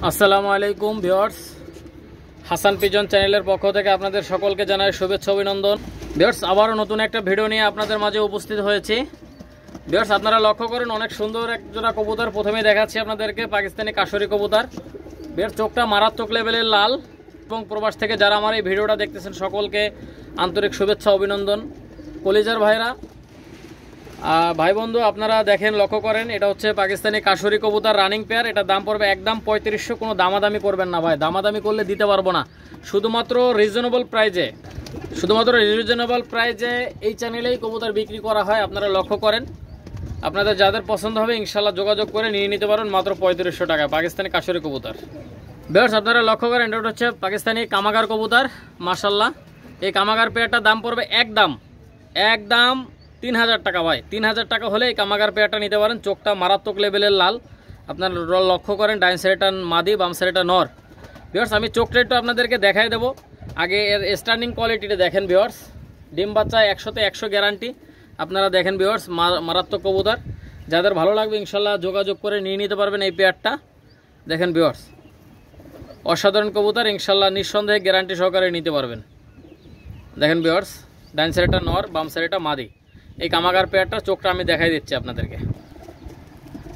আসসালামু আলাইকুম viewers, Hasan pigeon চ্যানেলের পক্ষ থেকে আপনাদের সকলকে জানাই শুভেচ্ছা অভিনন্দন। ভিউয়ার্স, আবারও নতুন একটা ভিডিও নিয়ে আপনাদের মাঝে উপস্থিত হয়েছি। ভিউয়ার্স, আপনারা লক্ষ্য করেন অনেক সুন্দর এক জোড়া কবুতর প্রথমেই দেখাচ্ছি আপনাদেরকে, পাকিস্তানি কাশরি কবুতর। ভিউয়ার্স, চোখটা মারাত্মক লেভেলের লাল এবং প্রবাস থেকে যারা আমার এই ভিডিওটা দেখতেছেন সকলকে আন্তরিক শুভেচ্ছা অভিনন্দন। কলিজার ভাইরা, ভাই বন্ধু, আপনারা দেখেন, লক্ষ্য করেন, এটা হচ্ছে পাকিস্তানি কাশরি কবুতর রানিং পেয়ার। এটা দাম পড়বে একদম 3500। কোনো দামাদামি করবেন না ভাই, দামাদামি করলে দিতে পারবো না। শুধুমাত্র রিজনেবল প্রাইজে এই চ্যানেলেই কবুতর বিক্রি করা হয়। আপনারা লক্ষ্য করেন, আপনাদের যাদের পছন্দ হবে ইনশাল্লাহ যোগাযোগ করে নিয়ে নিতে পারেন মাত্র 3500 টাকায় পাকিস্তানি কাশরি কবুতর। ভিউয়ার্স, আপনারা লক্ষ্য করেন, এটা হচ্ছে পাকিস্তানি কামাগার কবুতর। মাশাল্লাহ, এই কামাগার পেয়ারটার দাম পড়বে একদম 3000 টাকা ভাই। 3000 টাকা হলে এই কামাগার পেয়ারটা নিতে পারেন। চোখটা মারাত্মক লেভেলের লাল। আপনার লক্ষ্য করেন, ডাইন সাইডটা মাদি, বাম সাইডটা নর। ভিউয়ার্স, আমি চোখটা একটু আপনাদেরকে দেখাই দেবো। আগে এর স্ট্যান্ডিং কোয়ালিটিটা দেখেন ভিউয়ার্স। ডিম বাচ্চা 100তে 100 গ্যারান্টি। আপনারা দেখেন ভিউয়ার্স, মারাত্মক কবুতর। যাদের ভালো লাগবে ইনশাল্লাহ যোগাযোগ করে নিয়ে নিতে পারবেন এই পেয়ারটা। দেখেন ভিউয়ার্স, অসাধারণ কবুতর, ইনশাল্লাহ নিঃসন্দেহে গ্যারান্টি সহকারে নিতে পারবেন। দেখেন ভিউয়ার্স, ডাইন সাইডটা নর, বাম সাইডটা মাদি। এই কামাগার পেয়ারটা চোখটা আমি দেখাই দিচ্ছি আপনাদেরকে।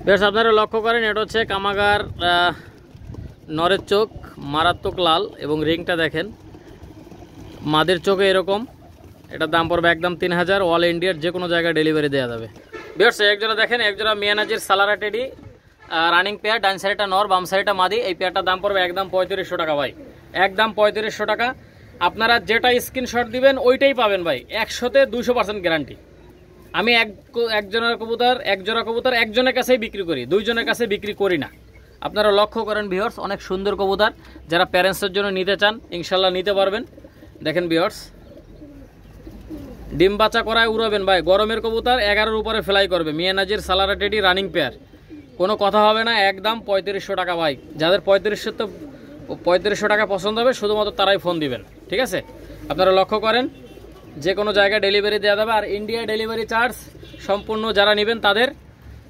বেশ, আপনারা লক্ষ্য করেন, এটা হচ্ছে কামাগার নরের চোখ, মারাত্মক লাল এবং রিংটা দেখেন। মাদের চোখে এরকম। এটার দাম পড়বে একদম 3000। অল ইন্ডিয়ার যে কোনো জায়গায় ডেলিভারি দেওয়া যাবে। বেশ, একজোড়া দেখেন, একজোড়া মিয়ানাজির সালারা টেডি রানিং পেয়ার, ডাইন সাইডটা নর, বাম সাইডটা মাদি। এই পেয়ারটার দাম পড়বে একদম 3500 টাকা ভাই, একদম 3500 টাকা। আপনারা যেটা স্ক্রিনশট দিবেন ওইটাই পাবেন ভাই, 100তে 200% গ্যারান্টি। আমি একজোড়া কবুতর একজনের কাছেই বিক্রি করি, দুইজনের কাছে বিক্রি করি না। আপনারা লক্ষ্য করেন ভিউয়ার্স, অনেক সুন্দর কবুতর। যারা প্যারেন্টসের জন্য নিতে চান ইনশাল্লাহ নিতে পারবেন। দেখেন ভিউয়ার্স, ডিম বাচ্চা করায় উড়াবেন ভাই। গরমের কবুতর 11-র উপরে ফ্লাই করবে। মিয়ানাজির সালারা টেডি রানিং পেয়ার, কোনো কথা হবে না। একদম 3500 টাকা ভাই। যাদের 3500 টাকা পছন্দ হবে শুধুমাত্র তারাই ফোন দিবেন, ঠিক আছে? আপনারা লক্ষ্য করেন, যে কোনো জায়গায় ডেলিভারি দেওয়া যাবে। আর ইন্ডিয়া ডেলিভারি চার্জ সম্পূর্ণ যারা নেবেন তাদের।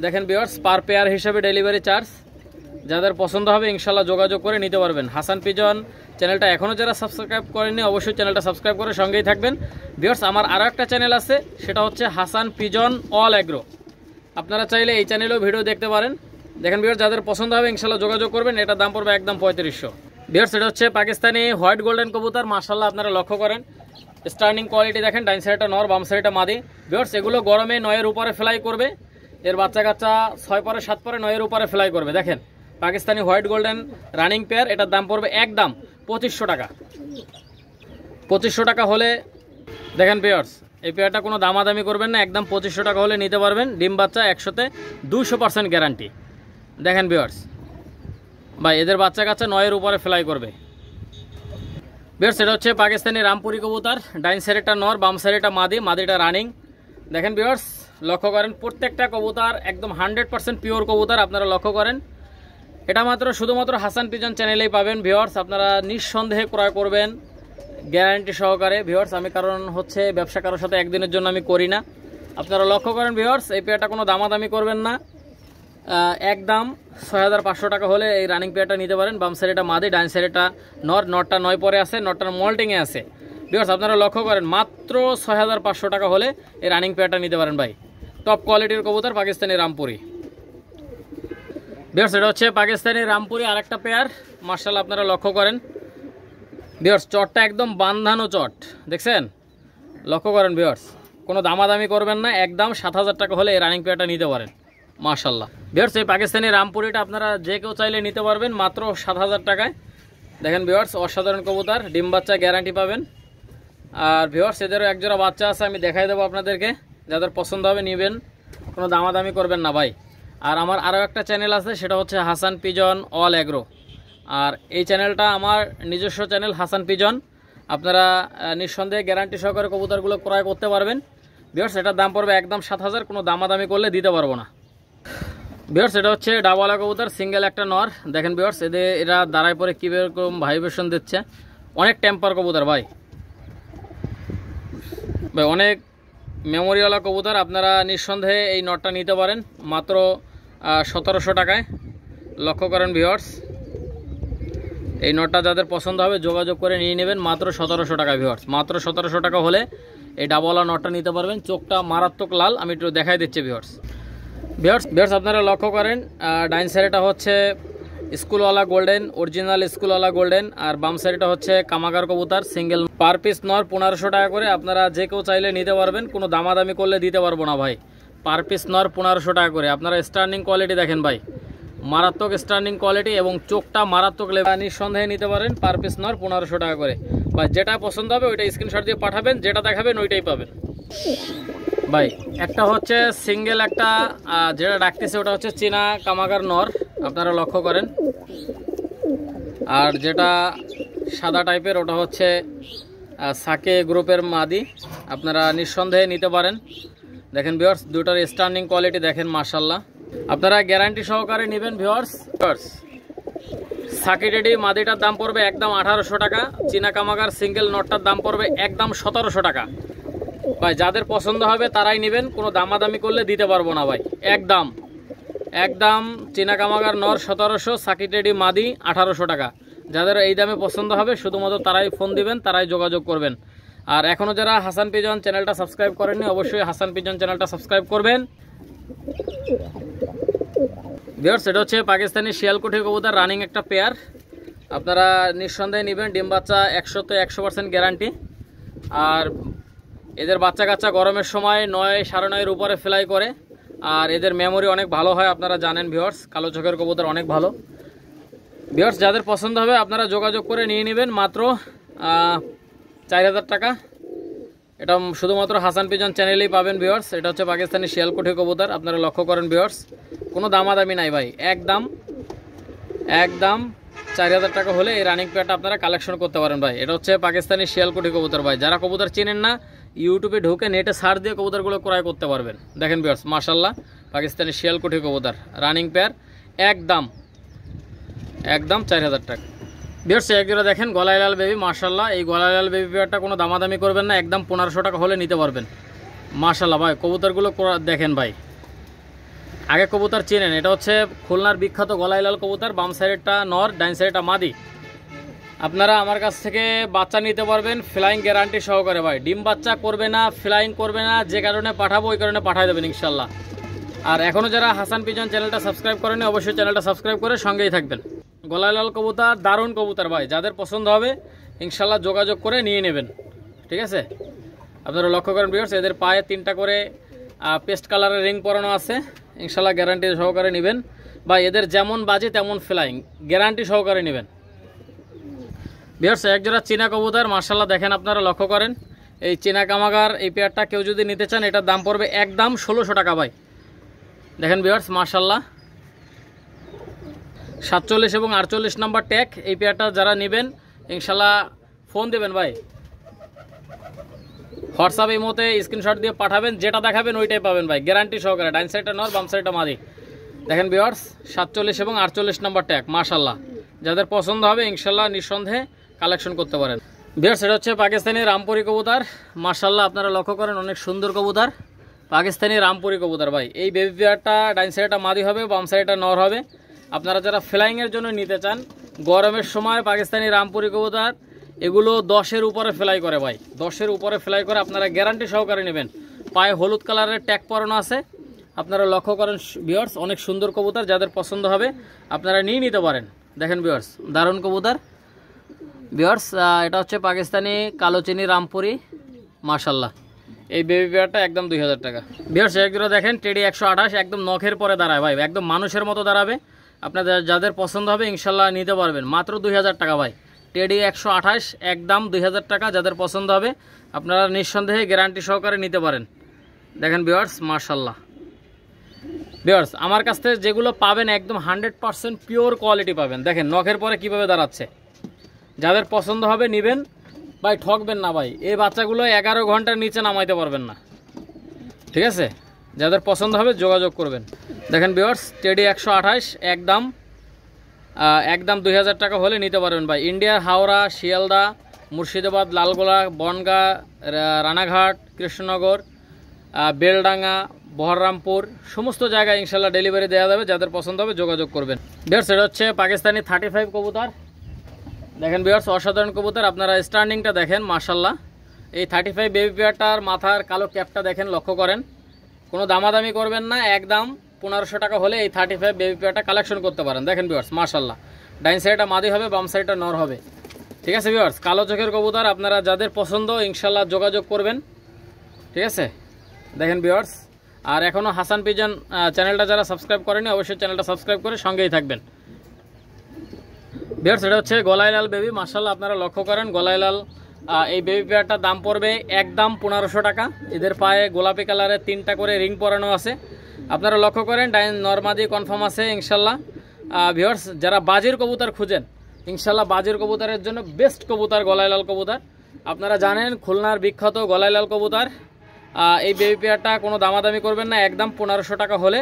দেখেন ভিউয়ার্স, পার পেয়ার হিসেবে ডেলিভারি চার্জ। যাদের পছন্দ হবে ইনশাল্লাহ যোগাযোগ করে নিতে পারবেন। হাসান পিজন চ্যানেলটা এখনও যারা সাবস্ক্রাইব করেননি অবশ্যই চ্যানেলটা সাবস্ক্রাইব করে সঙ্গেই থাকবেন। ভিউয়ার্স, আমার আরও একটা চ্যানেল আছে, সেটা হচ্ছে হাসান পিজন অল অ্যাগ্রো। আপনারা চাইলে এই চ্যানেলেও ভিডিও দেখতে পারেন। দেখেন ভিউয়ার্স, যাদের পছন্দ হবে ইনশাল্লাহ যোগাযোগ করবেন। এটার দাম পড়বে একদম 3500। ভিউয়ার্স, এটা হচ্ছে পাকিস্তানি হোয়াইট গোল্ডেন কবুতর। মাশাআল্লাহ, আপনারা লক্ষ্য করেন, স্টার্নিং কোয়ালিটি দেখেন। ডাইন সাইডটা নর, বাম সাইডটা মাদি। ভিউয়ার্স, এগুলো গরমে 9-এর উপরে ফ্লাই করবে। এর বাচ্চা কাচ্চা 6 পরে 7 পরে 9-এর উপরে ফ্লাই করবে। দেখেন, Pakistani white golden running pair. এটার দাম পড়বে একদম 2500 টাকা। 2500 টাকা হলে দেখেন ভিউয়ার্স, এই পেয়ারটা কোনো দামাদামি করবেন না, একদম 2500 টাকা হলে নিতে পারবেন। ডিম বাচ্চা 100তে 200% গ্যারান্টি। দেখেন ভিউয়ার্স ভাই, এদের বাচ্চা কাচ্চা 9-এর উপরে ফ্লাই করবে। ভিউয়ার্স, এটা হচ্ছে পাকিস্তানি রামপুরি কবুতর। ডাইন সাইডটা নর, বাম সাইডটা মাদি, মাদিটা রানিং। দেখেন ভিউয়ার্স, লক্ষ্য করেন, প্রত্যেকটা কবুতর একদম 100% পিওর কবুতর। আপনারা লক্ষ্য করেন, এটা শুধুমাত্র হাসান পিজন চ্যানেলেই পাবেন। ভিউয়ার্স, আপনারা নিঃসন্দেহে ক্রয় করবেন গ্যারান্টি সহকারে। ভিউয়ার্স, আমি কারণ হচ্ছে ব্যবসা কারোর সাথে একদিনের জন্য আমি করি না। আপনারা লক্ষ্য করেন ভিউয়ার্স, এই পেয়ারটা কোনো দামাদামি করবেন না। একদম 6500 টাকা হলে এই রানিং পেয়ারটা নিতে পারেন। বাম সাইডটা মাদি, ডাইন সাইডটা নটটা 9 পরে আছে, নটটার মল্টিংয়ে আছে। ভিউয়ার্স, আপনারা লক্ষ্য করেন, মাত্র 6500 টাকা হলে এই রানিং পেয়ারটা নিতে পারেন ভাই। টপ কোয়ালিটির কবুতর, পাকিস্তানি রামপুরি। ভিউয়ার্স, এটা হচ্ছে পাকিস্তানি রামপুরি আরেকটা পেয়ার। মাশাআল্লাহ, আপনারা লক্ষ্য করেন ভিউয়ার্স, চটটা একদম বান্ধানো চট, দেখছেন? লক্ষ্য করেন ভিউয়ার্স, কোনো দামাদামি করবেন না। একদম 7000 টাকা হলে এই রানিং পেয়ারটা নিতে পারেন। মাশাআল্লাহ ভিউয়ার্স, এই পাকিস্তানি রামপুরিটা আপনারা যে কেউ চাইলে নিতে পারবেন মাত্র 7000 টাকায়। দেখেন ভিউয়ার্স, অসাধারণ কবুতর, ডিম বাচ্চা গ্যারান্টি পাবেন। আর ভিউয়ার্স, এদেরও একজোড়া বাচ্চা আছে, আমি দেখাই দেবো আপনাদেরকে। যাদের পছন্দ হবে নেবেন, কোনো দামাদামি করবেন না ভাই। আর আমার আরও একটা চ্যানেল আছে, সেটা হচ্ছে হাসান পিজন অল অ্যাগ্রো। আর এই চ্যানেলটা আমার নিজস্ব চ্যানেল হাসান পিজন। আপনারা নিঃসন্দেহে গ্যারান্টি সহকারে কবুতরগুলো ক্রয় করতে পারবেন। ভিউয়ার্স, এটার দাম পড়বে একদম 7000। কোনো দামাদামি করলে দিতে পারবো না। ভিউয়ার্স, এটা হচ্ছে ডাবলা কবুতর, সিঙ্গেল একটা নর। দেখেন ভিউয়ার্স, এরা দাঁড়ায় পরে কীরকম ভাইব্রেশন দিচ্ছে। অনেক টেম্পার কবুতর ভাই, অনেক মেমোরিওয়ালা কবুতর। আপনারা নিঃসন্দেহে এই নটটা নিতে পারেন মাত্র 1700 টাকায়। লক্ষ্য করেন ভিউয়ার্স, এই নটটা যাদের পছন্দ হবে যোগাযোগ করে নিয়ে নেবেন মাত্র 1700 টাকা ভিউয়ার্স। মাত্র 1700 টাকা হলে এই ডাবলা নটটা নিতে পারবেন। চোখটা মারাত্মক লাল, আমি একটু দেখাই দিচ্ছি ভিউয়ার্স। ভিউয়ার্স আপনারা লক্ষ্য করেন, ডাইন সাইডটা হচ্ছে স্কুলওয়ালা গোল্ডেন, অরিজিনাল স্কুলওয়ালা গোল্ডেন, আর বাম সাইডটা হচ্ছে কামাগার কবুতর সিঙ্গেল। পার পিস নর 1500 টাকা করে, আপনারা যে কেউ চাইলে নিতে পারবেন, কোনো দামাদামি করলে দিতে পারবো না ভাই। পার পিস নর 1500 টাকা করে। আপনারা স্টার্নিং কোয়ালিটি দেখেন ভাই, মারাত্মক স্টার্নিং কোয়ালিটি এবং চোখটা মারাত্মক লেভেল, নিঃসন্দেহে নিতে পারেন। পার পিস নর 1500 টাকা করে ভাই। যেটা পছন্দ হবে ওইটা স্ক্রিনশট দিয়ে পাঠাবেন, যেটা দেখাবেন ওইটাই পাবেন ভাই। একটা হচ্ছে সিঙ্গেল, একটা যেটা ডাকতেছে ওটা হচ্ছে চীনা কামাগার নর, আপনারা লক্ষ্য করেন। আর যেটা সাদা টাইপের ওটা হচ্ছে সাকে গ্রুপের মাদি, আপনারা নিঃসন্দেহে নিতে পারেন। দেখেন ভিউয়ার্স, দুটার স্টার্নিং কোয়ালিটি দেখেন মাশাআল্লাহ। আপনারা গ্যারান্টি সহকারে নেবেন ভিউয়ার্স। সাকি রেডি মাদিটার দাম পড়বে একদম 1800 টাকা। চীনা কামাগার সিঙ্গেল নটটার দাম পড়বে একদম 1700 টাকা ভাই। যাদের পছন্দ হবে তারাই নেবেন, কোনো দামাদামি করলে দিতে পারবো না ভাই। একদম চীনা কামাগার নর 1700, সাকি রেডি মাদি 1800 টাকা। যাদের এই দামে পছন্দ হবে শুধুমাত্র তারাই ফোন দিবেন, তারাই যোগাযোগ করবেন। আর এখনও যারা হাসান পিজন চ্যানেলটা সাবস্ক্রাইব করেননি, অবশ্যই হাসান পিজন চ্যানেলটা সাবস্ক্রাইব করবেন। ভিউয়ার্স, এটা হচ্ছে পাকিস্তানি শিয়ালকুঠি কবুতর রানিং একটা পেয়ার, আপনারা নিঃসন্দেহে নেবেন। ডিম বাচ্চা 100% গ্যারান্টি। আর এদের বাচ্চা কাচ্চা গরমের সময় 9 সাড়ে 9-এর উপরে ফ্লাই করে। আর এদের মেমোরি অনেক ভালো হয়, আপনারা জানেন ভিউয়ার্স। কালো চোখের কবুতর অনেক ভালো। ভিউয়ার্স, যাদের পছন্দ হবে আপনারা যোগাযোগ করে নিয়ে নেবেন মাত্র 4000 টাকা। এটা শুধুমাত্র হাসান পিজন চ্যানেলেই পাবেন ভিউয়ার্স। এটা হচ্ছে পাকিস্তানি শিয়ালকুঠি কবুতর, আপনারা লক্ষ্য করেন ভিউয়ার্স। কোনো দামাদামি নাই ভাই, একদম 4000 টাকা হলে এই রানিং পেয়ারটা আপনারা কালেকশন করতে পারেন ভাই। এটা হচ্ছে পাকিস্তানি শিয়ালকুঠি কবুতর ভাই। যারা কবুতর চেনেন না, ইউটিউবে ঢুকে নেটে সার্চ দিয়ে কবুতরগুলো ক্রয় করতে পারবেন। দেখেন ভিউয়ার্স মাশাআল্লাহ, পাকিস্তানি শিয়ালকুঠি কবুতর রানিং পেয়ার একদম 4000 টাকা। ভিউয়ার্স, একজোড়া দেখেন গলায় লাল বেবি মাশাআল্লাহ। এই গলায় লাল বেবি পেয়ারটা কোনো দামাদামি করবেন না, একদম 1500 টাকা হলে নিতে পারবেন মাশাআল্লাহ ভাই। কবুতরগুলো দেখেন ভাই, আগে কবুতর চেনেন। এটা হচ্ছে খুলনার বিখ্যাত গলায় লাল কবুতর। বাম সাইডটা নর, ডাইন সাইডটা মাদি। আপনারা আমার কাছ থেকে বাচ্চা নিতে পারবেন ফ্লাইং গ্যারান্টি সহকারে ভাই। ডিম বাচ্চা করবে না, ফ্লাইং করবে না, যে কারণে পাঠাবো ওই কারণে পাঠিয়ে দেবেন ইনশাল্লাহ। আর এখনও যারা হাসান পিজন চ্যানেলটা সাবস্ক্রাইব করেনি, অবশ্যই চ্যানেলটা সাবস্ক্রাইব করে সঙ্গেই থাকবেন। গলায় লাল কবুতর দারুণ কবুতর ভাই, যাদের পছন্দ হবে ইনশাল্লাহ যোগাযোগ করে নিয়ে নেবেন, ঠিক আছে। আপনারা লক্ষ্য করেন ভিউয়ার্স, এদের পায়ে 3টা করে পেস্ট কালারের রিং পরানো আছে, ইনশাল্লাহ গ্যারান্টি সহকারে নেবেন ভাই। এদের যেমন বাজে তেমন ফ্লাইং, গ্যারান্টি সহকারে নেবেন ভিউয়ার্স। একজোড়া চীনা কবুতর মাশাআল্লাহ, দেখেন আপনারা লক্ষ্য করেন। এই চীনা কামাগার এই পেয়ারটা কেউ যদি নিতে চান, এটার দাম পড়বে একদম 1600 টাকা ভাই। দেখেন ভিউয়ার্স মাশাআল্লাহ, 47 এবং 48 নম্বর ট্যাগ। এই পেয়ারটা যারা নেবেন ইনশাল্লাহ ফোন দেবেন ভাই। হোয়াটসঅ্যাপ এই মতে স্ক্রিনশট দিয়ে পাঠাবেন, যেটা দেখাবেন ওইটাই পাবেন ভাই, গ্যারান্টি সহকারে। ডাইন সাইডটা নর, বাম সাইডটা মাদি। দেখেন ভিউয়ার্স, 47 এবং 48 নম্বর ট্যাগ মাশাআল্লাহ। যাদের পছন্দ হবে ইনশাল্লাহ নিঃসন্দেহে কালেকশন করতে পারেন ভিউয়ার্স। এটা হচ্ছে পাকিস্তানি রামপুরি কবুতর মাশাআল্লাহ, আপনারা লক্ষ্য করেন অনেক সুন্দর কবুতর, পাকিস্তানি রামপুরি কবুতর ভাই। এই বেবি পেয়ারটা ডাইন সাইডটা মাদি হবে, বাম সাইডটা নর হবে। আপনারা যারা ফ্লাইংয়ের জন্য নিতে চান, গরমের সময় পাকিস্তানি রামপুরি কবুতর এগুলো 10-এর উপরে ফ্লাই করে ভাই, 10-এর উপরে ফ্লাই করে। আপনারা গ্যারান্টি সহকারে নেবেন। পায়ে হলুদ কালারের ট্যাগ পরানো আছে, আপনারা লক্ষ্য করেন ভিউয়ার্স, অনেক সুন্দর কবুতর। যাদের পছন্দ হবে আপনারা নিয়ে নিতে পারেন। দেখেন ভিউয়ার্স, দারুণ কবুতর ভিউয়ার্স। এটা হচ্ছে পাকিস্তানি কালোচিনি রামপুরি মাশাআল্লাহ। এই বেবি পেয়ারটা একদম 2000 টাকা ভিউয়ার্স। একজোড়া দেখেন টেডি 128, একদম নখের পরে দাঁড়ায় ভাই, একদম মানুষের মতো দাঁড়াবে। আপনাদের যাদের পছন্দ হবে ইনশাল্লাহ নিতে পারবেন মাত্র 2000 টাকা ভাই। টেডি 128 একদম 2000 টাকা। যাদের পছন্দ হবে আপনারা নিঃসন্দেহে গ্যারান্টি সহকারে নিতে পারেন। দেখেন ভিউয়ার্স মাশাআল্লাহ। ভিউয়ার্স, আমার কাছ থেকে যেগুলো পাবেন একদম 100% পিওর কোয়ালিটি পাবেন। দেখেন নখের পরে কিভাবে দাঁড়াচ্ছে। যাদের পছন্দ হবে নেবেন ভাই, ঠকবেন না ভাই। এই বাচ্চাগুলো 11 ঘন্টার নিচে নামাইতে পারবেন না, ঠিক আছে। যাদের পছন্দ হবে যোগাযোগ করবেন। দেখেন ভিউয়ার্স, টেডি 128 একদম 2000 টাকা হলে নিতে পারবেন ভাই। ইন্ডিয়ার হাওড়া, শিয়ালদা, মুর্শিদাবাদ, লালগোলা, বনগাঁ, রানাঘাট, কৃষ্ণনগর, বেলডাঙ্গা, বহররামপুর সমস্ত জায়গায় ইনশাল্লাহ ডেলিভারি দেওয়া যাবে। যাদের পছন্দ হবে যোগাযোগ করবেন ভিউয়ার্স। এটা হচ্ছে পাকিস্তানি 35 কবুতর দেখেন ভিউয়ার্স, অসাধারণ কবুতর। আপনারা স্ট্যান্ডিংটা দেখেন মাশাল্লাহ। এই 35 বেবি পেয়ারটার মাথার কালো ক্যাপটা দেখেন, লক্ষ্য করেন। কোনো দামাদামি করবেন না, একদম 1500 টাকা হলে এই 35 বেবি পেয়ারটা কালেকশন করতে পারেন। দেখেন ভিউয়ার্স মাশাল্লাহ, ডাইন সাইডটা মাদি হবে, বাম সাইডটা নর হবে। ঠিক আছে ভিউয়ার্স, কালো চোখের কবুতর আপনারা যাদের পছন্দ ইনশাল্লাহ যোগাযোগ করবেন। ঠিক আছে, দেখেন ভিউয়ার্স। আর এখনও হাসান পিজন চ্যানেলটা যারা সাবস্ক্রাইব করেনি অবশ্যই চ্যানেলটা সাবস্ক্রাইব করে সঙ্গেই থাকবেন। ভিউয়ার্স, এটা হচ্ছে গলায় লাল বেবি মাশাল্লাহ। আপনারা লক্ষ্য করেন গলায় লাল এই বেবি পেয়ারটার দাম পড়বে একদম 1500 টাকা। এদের পায়ে গোলাপি কালারের 3টা করে রিং পরানো আছে। আপনারা লক্ষ্য করেন, ডাইন নরমাদি কনফার্ম আছে ইনশাল্লাহ। ভিউয়ার্স, যারা বাজির কবুতর খুঁজেন ইনশাল্লাহ বাজির কবুতরের জন্য বেস্ট কবুতর গলায় লাল কবুতর। আপনারা জানেন খুলনার বিখ্যাত গলায় লাল কবুতর। এই বেবি পেয়ারটা কোনো দামাদামি করবেন না, একদম 1500 টাকা হলে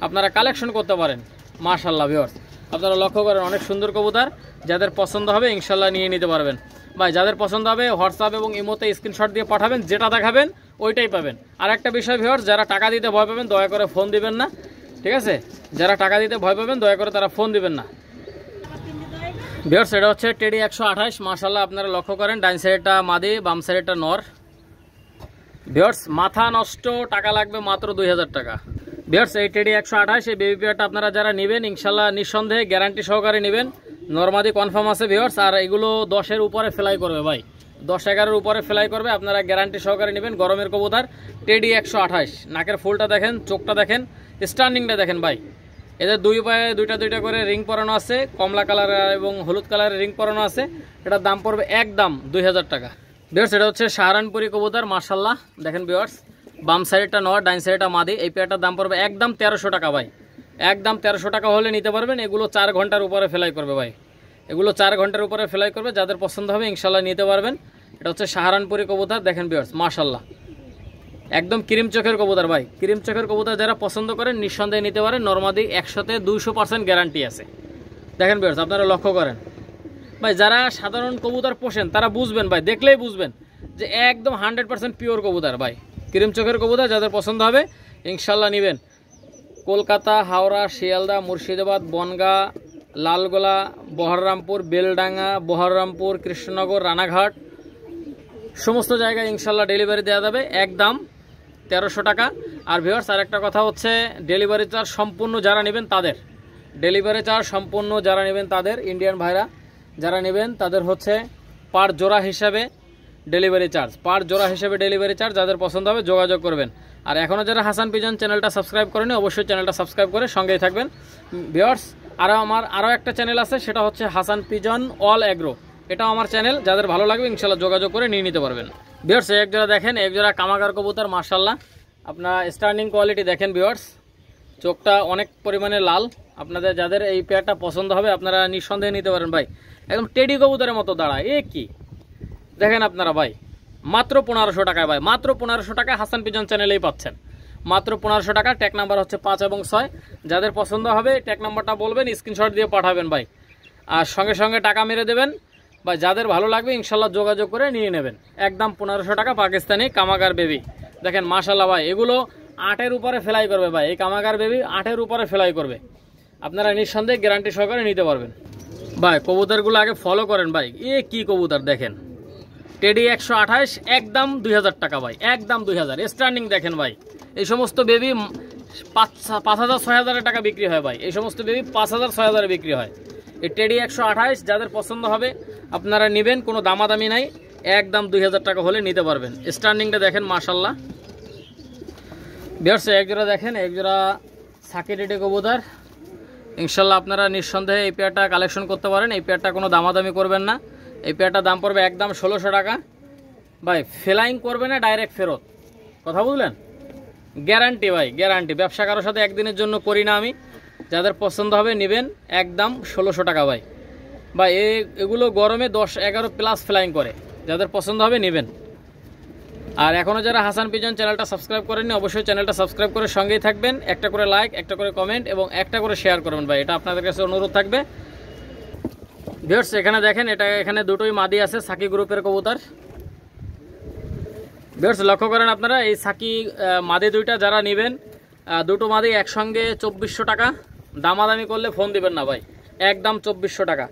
আপনারা কালেকশন করতে পারেন মাশাল্লাহ। ভিউয়ার্স, আপনারা লক্ষ্য করেন অনেক সুন্দর কবুতর, যাদের পছন্দ হবে ইনশাল্লাহ নিয়ে নিতে পারবেন ভাই। যাদের পছন্দ হবে হোয়াটসঅ্যাপ এবং ইমোতে স্ক্রিনশট দিয়ে পাঠাবেন, যেটা দেখাবেন ওইটাই পাবেন। আর একটা বিষয় ভিউয়ার্স, যারা টাকা দিতে ভয় পাবেন দয়া করে ফোন দিবেন না। ঠিক আছে, যারা টাকা দিতে ভয় পাবেন দয়া করে তারা ফোন দিবেন না। ভিউয়ার্স, এটা হচ্ছে টেডি 128 মাশাল্লাহ। আপনারা লক্ষ্য করেন ডাইন সাইডটা মাদি, বাম সাইডটা নর। ভিউয়ার্স, মাথা নষ্ট, টাকা লাগবে মাত্র 2000 টাকা। ভিউয়ার্স, এই টেডি 128 এই বেবি পেয়ারটা আপনারা যারা নেবেন ইনশাল্লাহ নিঃসন্দেহে গ্যারান্টি সহকারে নেবেন। নরমাদি কনফার্ম আছে ভিউয়ার্স। আর এগুলো 10-এর উপরে ফ্লাই করবে ভাই, 10-11-এর উপরে ফ্লাই করবে। আপনারা গ্যারান্টি সহকারে নেবেন। গরমের কবুতর টেডি 128। নাকের ফুলটা দেখেন, চোখটা দেখেন, স্ট্যান্ডিংটা দেখেন ভাই। এদের দুই পায়ে দুইটা করে রিং পরানো আছে, কমলা কালার এবং হলুদ কালারের রিং পরানো আছে। এটার দাম পড়বে একদম 2000 টাকা। ভিউয়ার্স, এটা হচ্ছে সাহারানপুরি কবুতর মাশাল্লাহ। দেখেন ভিউয়ার্স, বাম সাইডটা নর, ডাইন সাইডটা মাদি। এই পেয়ারটার দাম পড়বে একদম 1300 টাকা ভাই, একদম 1300 টাকা হলে নিতে পারবেন। এগুলো 4 ঘন্টার উপরে ফ্লাই করবে ভাই, এগুলো 4 ঘন্টার উপরে ফ্লাই করবে। যাদের পছন্দ হবে ইনশাল্লাহ নিতে পারবেন। এটা হচ্ছে সাহারানপুরি কবুতর। দেখেন ভিউয়ার্স মাশাল্লাহ, একদম ক্রিম চোখের কবুতর ভাই। ক্রিম চোখের কবুতর যারা পছন্দ করেন নিঃসন্দেহে নিতে পারেন। নরমাদি 100-তে 200% গ্যারান্টি আছে। দেখেন ভিউয়ার্স, আপনারা লক্ষ্য করেন ভাই, যারা সাধারণ কবুতর পোষেন তারা বুঝবেন ভাই, দেখলেই বুঝবেন যে একদম 100% পিওর কবুতর ভাই। ক্রিম চোখের কবুতর যাদের পছন্দ হবে ইনশাল্লাহ নেবেন। কলকাতা, হাওড়া, শিয়ালদা, মুর্শিদাবাদ, বনগাঁ, লালগোলা, বহররামপুর, বেলডাঙ্গা, বহররামপুর, কৃষ্ণনগর, রানাঘাট সমস্ত জায়গায় ইনশাল্লাহ ডেলিভারি দেওয়া যাবে একদম 1300 টাকা। আর ভিউয়ার্স, আর একটা কথা হচ্ছে ডেলিভারি চার্জ সম্পূর্ণ যারা নেবেন তাদের, ডেলিভারি চার্জ সম্পূর্ণ যারা নেবেন তাদের, ইন্ডিয়ান ভাইরা যারা নেবেন তাদের হচ্ছে পার জোড়া হিসাবে ডেলিভারি চার্জ, পার জোড়া হিসেবে ডেলিভারি চার্জ। যাদের পছন্দ হবে যোগাযোগ করবেন। আর এখনও যারা হাসান পিজন চ্যানেলটা সাবস্ক্রাইব করেনি অবশ্যই চ্যানেলটা সাবস্ক্রাইব করে সঙ্গেই থাকবেন ভিউয়ার্স। আমার আরও একটা চ্যানেল আছে, সেটা হচ্ছে হাসান পিজন অল অ্যাগ্রো। এটাও আমার চ্যানেল, যাদের ভালো লাগবে ইনশাল্লাহ যোগাযোগ করে নিয়ে নিতে পারবেন। ভিউয়ার্স, এক জোড়া দেখেন, এক জোড়া কামাগার কবুতর মাশাল্লাহ। আপনার স্ট্যান্ডিং কোয়ালিটি দেখেন ভিউয়ার্স, চোখটা অনেক পরিমাণে লাল। আপনাদের যাদের এই পেয়ারটা পছন্দ হবে আপনারা নিঃসন্দেহে নিতে পারেন ভাই। একদম টেডি কবুতরের মতো দাঁড়ায়, এ কি দেখেন আপনারা ভাই, মাত্র 1500 টাকায় ভাই, মাত্র 1500 টাকায় হাসান পিজন চ্যানেলেই পাচ্ছেন, মাত্র 1500 টাকা। ট্যাগ নাম্বার হচ্ছে 5 এবং 6। যাদের পছন্দ হবে ট্যাগ নাম্বারটা বলবেন, স্ক্রিনশট দিয়ে পাঠাবেন ভাই, আর সঙ্গে সঙ্গে টাকা মেরে দেবেন ভাই। যাদের ভালো লাগবে ইনশাল্লাহ যোগাযোগ করে নিয়ে নেবেন। একদম 1500 টাকা পাকিস্তানি কামাগার বেবি। দেখেন মাশাল্লাহ ভাই, এগুলো 8-এর উপরে ফ্লাই করবে ভাই। এই কামাগার বেবি 8-এর উপরে ফ্লাই করবে। আপনারা নিঃসন্দেহে গ্যারান্টি সহকারে নিতে পারবেন ভাই। কবুতরগুলো আগে ফলো করেন ভাই, এ কি কবুতর দেখেন। টেডি 128 একদম 2000 টাকা ভাই, একদম 2000। স্ট্যান্ডিং দেখেন ভাই, এই সমস্ত বেবি 5000-6000 টাকা বিক্রি হয় ভাই। এই সমস্ত বেবি 5000-6000 বিক্রি হয়। এই টেডি 128 যাদের পছন্দ হবে আপনারা নেবেন, কোনো দামাদামি নাই, একদম 2000 টাকা হলে নিতে পারবেন। স্ট্যান্ডিংটা দেখেন মাশাল্লাহ। ভিউয়ার্স, এক জোড়া দেখেন, এক জোড়া সাকি রেডি কবুতর। ইনশাল্লাহ আপনারা নিঃসন্দেহে এই পেয়ারটা কালেকশন করতে পারেন। এই পেয়ারটা কোনো দামাদামি করবেন না। এই পেয়ারটার দাম পড়বে একদম 1600 টাকা ভাই। ফ্লাইং করবে না, ডাইরেক্ট ফেরত, কথা বুঝলেন? গ্যারান্টি ভাই, গ্যারান্টি। ব্যবসা কারোর সাথে একদিনের জন্য করি না আমি। যাদের পছন্দ হবে নেবেন, একদম 1600 টাকা ভাই। ভাই এগুলো গরমে 10-11 প্লাস ফ্লাইং করে। যাদের পছন্দ হবে নেবেন। আর এখনও যারা হাসান পিজন চ্যানেলটা সাবস্ক্রাইব করেননি অবশ্যই চ্যানেলটা সাবস্ক্রাইব করে সঙ্গেই থাকবেন। একটা করে লাইক, একটা করে কমেন্ট এবং একটা করে শেয়ার করবেন ভাই, এটা আপনাদের কাছে অনুরোধ থাকবে। ভিউয়ার্স, এখানে দেখেন, এখানে দুটোই মাদি আছে, সাকি গ্রুপের কবুতর। ভিউয়ার্স, লক্ষ্য করেন আপনারা, এই সাকি মাদি দুইটা যারা নেবেন, দুটো মাদি একসঙ্গে 2400 টাকা। দামাদামি করলে ফোন দিবেন না ভাই, একদম 2400 টাকা।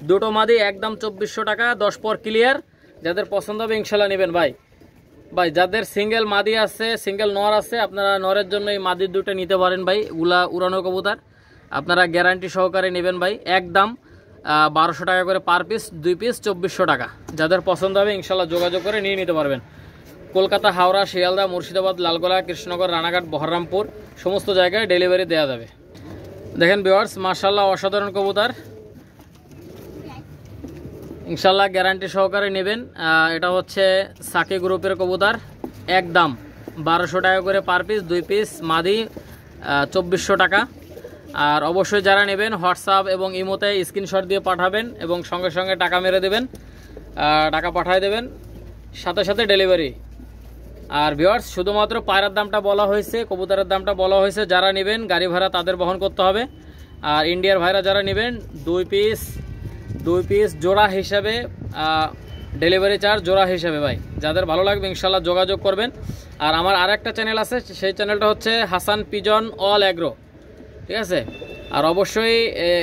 দুটো মাদি একদম 2400 টাকা, 10 পর ক্লিয়ার। যাদের পছন্দ হবে ইনশাল্লাহ নেবেন ভাই। ভাই যাদের সিঙ্গেল মাদি আছে, সিঙ্গেল নর আছে, আপনারা নরের জন্য এই মাদির দুটো নিতে পারেন ভাই। উলা উড়ানো কবুতর আপনারা গ্যারান্টি সহকারে নেবেন ভাই। একদম 1200 টাকা করে পার পিস, 2 পিস 2400 টাকা। যাদের পছন্দ হবে ইনশাল্লাহ যোগাযোগ করে নিয়ে নিতে পারবেন। কলকাতা, হাওড়া, শিয়ালদা, মুর্শিদাবাদ, লালগোলা, কৃষ্ণনগর, রানাঘাট, বহরমপুর সমস্ত জায়গায় ডেলিভারি দেওয়া যাবে। দেখেন ভিউয়ার্স, মাশাআল্লাহ অসাধারণ কবুতর, ইনশাল্লাহ গ্যারান্টি সহকারে নেবেন। এটা হচ্ছে সাকি গ্রুপের কবুতর, একদম 1200 টাকা করে পার পিস, 2 পিস মাদি 2400 টাকা। আর অবশ্যই যারা নেবেন হোয়াটসঅ্যাপ এবং ইমোতে স্ক্রিনশট দিয়ে পাঠাবেন এবং সঙ্গে সঙ্গে টাকা মেরে দেবেন, টাকা পাঠিয়ে দেবেন, সাথে সাথে ডেলিভারি। আর ভিউয়ার্স শুধুমাত্র পায়রার দামটা বলা হয়েছে, কবুতরের দামটা বলা হয়েছে। যারা নেবেন গাড়ি ভাড়া তাদের বহন করতে হবে। আর ইন্ডিয়ার ভাইরা যারা নেবেন 2 পিস জোড়া হিসাবে, ডেলিভারি চার্জ জোড়া হিসাবে ভাই। যাদের ভালো লাগবে ইনশাল্লাহ যোগাযোগ করবেন। আর আমার আরেকটা চ্যানেল আছে, সেই চ্যানেলটা হচ্ছে হাসান পিজন অল অ্যাগ্রো, ঠিক আছে। আর অবশ্যই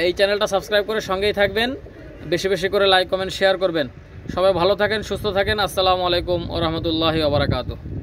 এই চ্যানেলটা সাবস্ক্রাইব করে সঙ্গেই থাকবেন, বেশি বেশি করে লাইক কমেন্ট শেয়ার করবেন। সবাই ভালো থাকেন, সুস্থ থাকেন। আসসালামু আলাইকুম ওয়া রাহমাতুল্লাহি ওয়া বারাকাতুহু।